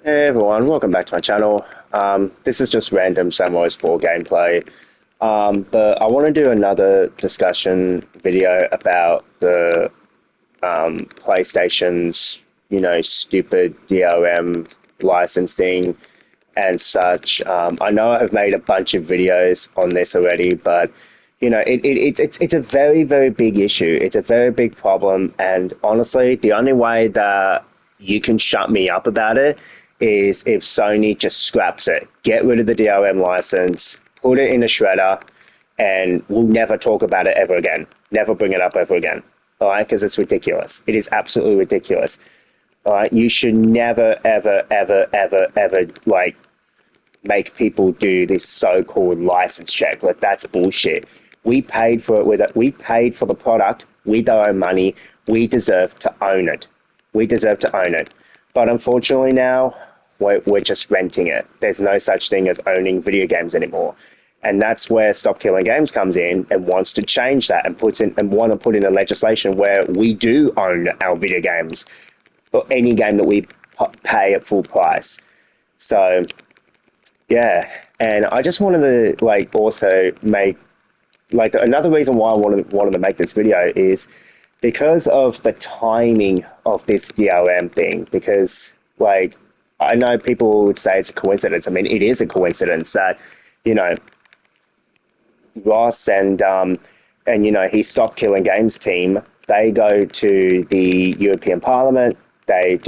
Hey everyone, welcome back to my channel. This is just random Samurais 4 gameplay, but I want to do another discussion video about the PlayStation's, stupid DRM licensing and such. I know I've made a bunch of videos on this already, but it's a very, very big issue. It's a very big problem, and honestly, the only way that you can shut me up about it is if Sony just scraps it, get rid of the DRM license, put it in a shredder, and we'll never talk about it ever again. Never bring it up ever again. All right, because it's ridiculous. It is absolutely ridiculous. All right, you should never, ever, ever, ever, ever make people do this so-called license check. Like, that's bullshit. We paid for it with it. We paid for the product with our own money. We deserve to own it. We deserve to own it. But unfortunately now, we're just renting it. There's no such thing as owning video games anymore. And that's where Stop Killing Games comes in and wants to change that and want to put in a legislation where we do own our video games or any game that we pay at full price. So yeah, and I just wanted to also make another reason why I wanted to make this video is because of the timing of this DRM thing. Because I know people would say it's a coincidence. I mean, it is a coincidence that Ross and he Stop Killing Games team, they go to the European Parliament. They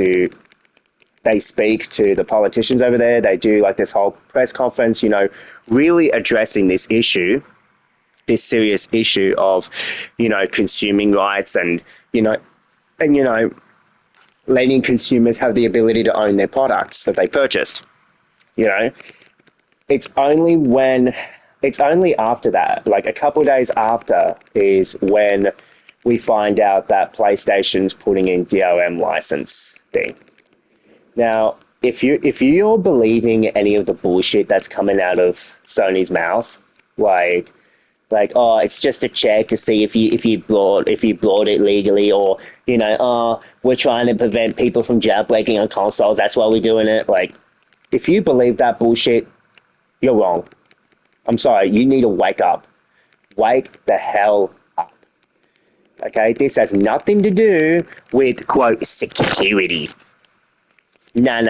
speak to the politicians over there. They do this whole press conference, really addressing this issue, this serious issue of, consuming rights and letting consumers have the ability to own their products that they purchased. It's only after that, a couple of days after, is when we find out that PlayStation's putting in DRM license thing. Now, if you're believing any of the bullshit that's coming out of Sony's mouth, oh, it's just a check to see if you bought it legally, or we're trying to prevent people from jailbreaking on consoles, that's why we're doing it. If you believe that bullshit, you're wrong. I'm sorry, you need to wake up. Wake the hell up. Okay, this has nothing to do with, quote, security. No.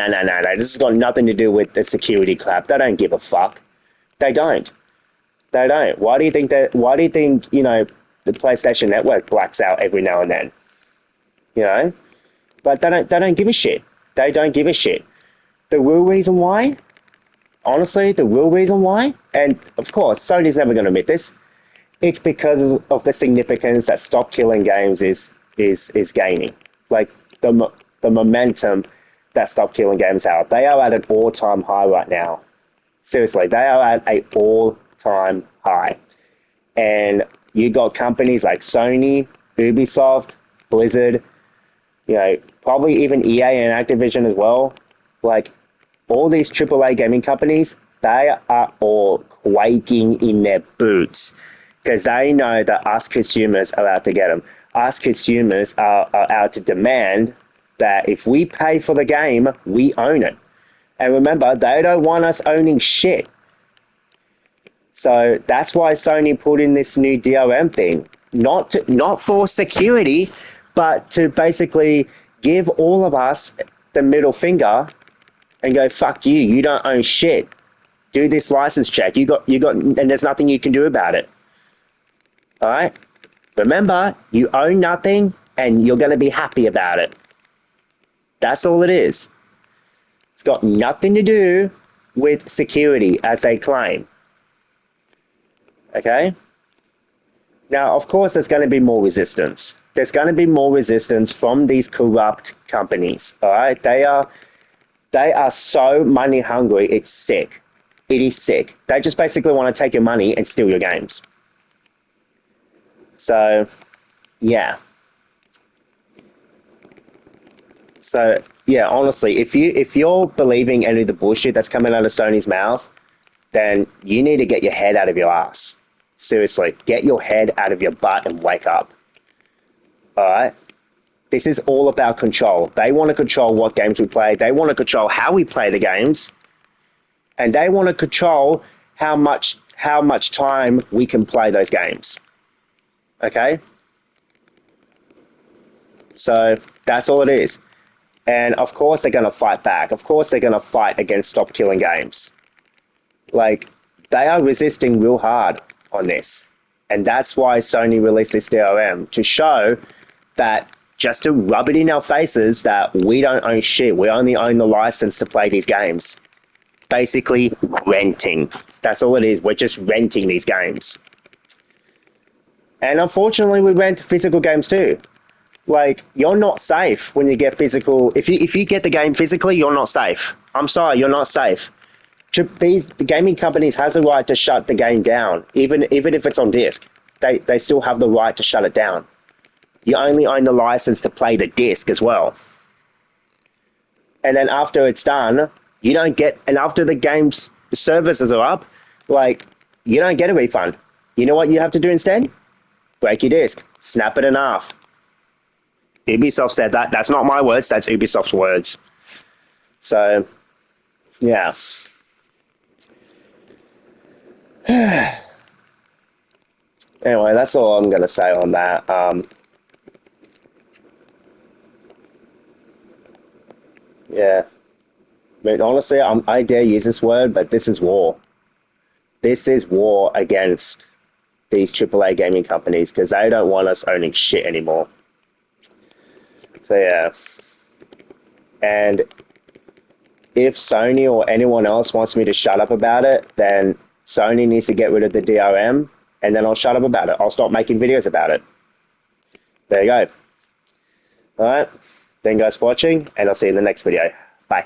This has got nothing to do with the security crap. They don't give a fuck. They don't. Why do you think the PlayStation Network blacks out every now and then? But they don't give a shit. They don't give a shit. The real reason why, honestly, and of course, Sony's never going to admit this, it's because of the significance that Stop Killing Games is gaining. The momentum that Stop Killing Games have. They are at an all-time high right now. Seriously, they are at an all-time high. And you got companies like Sony, Ubisoft, Blizzard, probably even EA and Activision as well. All these AAA gaming companies, they are all quaking in their boots because they know that us consumers are out to get them. Us consumers are out to demand that if we pay for the game, we own it. And remember, they don't want us owning shit. So that's why Sony put in this new DRM thing. Not for security, but to basically give all of us the middle finger and go, fuck you, you don't own shit. Do this license check. You got, and there's nothing you can do about it. All right? Remember, you own nothing and you're going to be happy about it. That's all it is. It's got nothing to do with security, as they claim. Okay? Now, of course, there's going to be more resistance. There's going to be more resistance from these corrupt companies. All right? They are so money hungry, it's sick. It is sick. They just basically want to take your money and steal your games. So, yeah. So, yeah, honestly, if you're believing any of the bullshit that's coming out of Sony's mouth, then you need to get your head out of your ass. Seriously, get your head out of your butt and wake up. All right? This is all about control. They want to control what games we play. They want to control how we play the games. And they want to control how much time we can play those games. Okay? So that's all it is. And of course they're going to fight back. Of course they're going to fight against Stop Killing Games. Like, they are resisting real hard on this. And that's why Sony released this DRM, to show that, just to rub it in our faces, that we don't own shit. We only own the license to play these games. Basically, renting. That's all it is. We're just renting these games. And unfortunately, we rent physical games too. Like, you're not safe when you get physical. If you get the game physically, you're not safe. I'm sorry, you're not safe. The gaming companies has the right to shut the game down, even if it's on disc. They still have the right to shut it down. You only own the license to play the disc as well. And then after it's done, you don't get, and after the game's services are up, like, you don't get a refund. You know what you have to do instead? Break your disc. Snap it in half. Ubisoft said that. That's not my words. That's Ubisoft's words. So, yeah. Anyway, that's all I'm going to say on that. Yeah. I mean, honestly, I dare use this word, but this is war. This is war against these AAA gaming companies, because they don't want us owning shit anymore. So, yeah. And if Sony or anyone else wants me to shut up about it, then Sony needs to get rid of the DRM, and then I'll shut up about it. I'll stop making videos about it. There you go. All right. Thank you guys for watching, and I'll see you in the next video. Bye.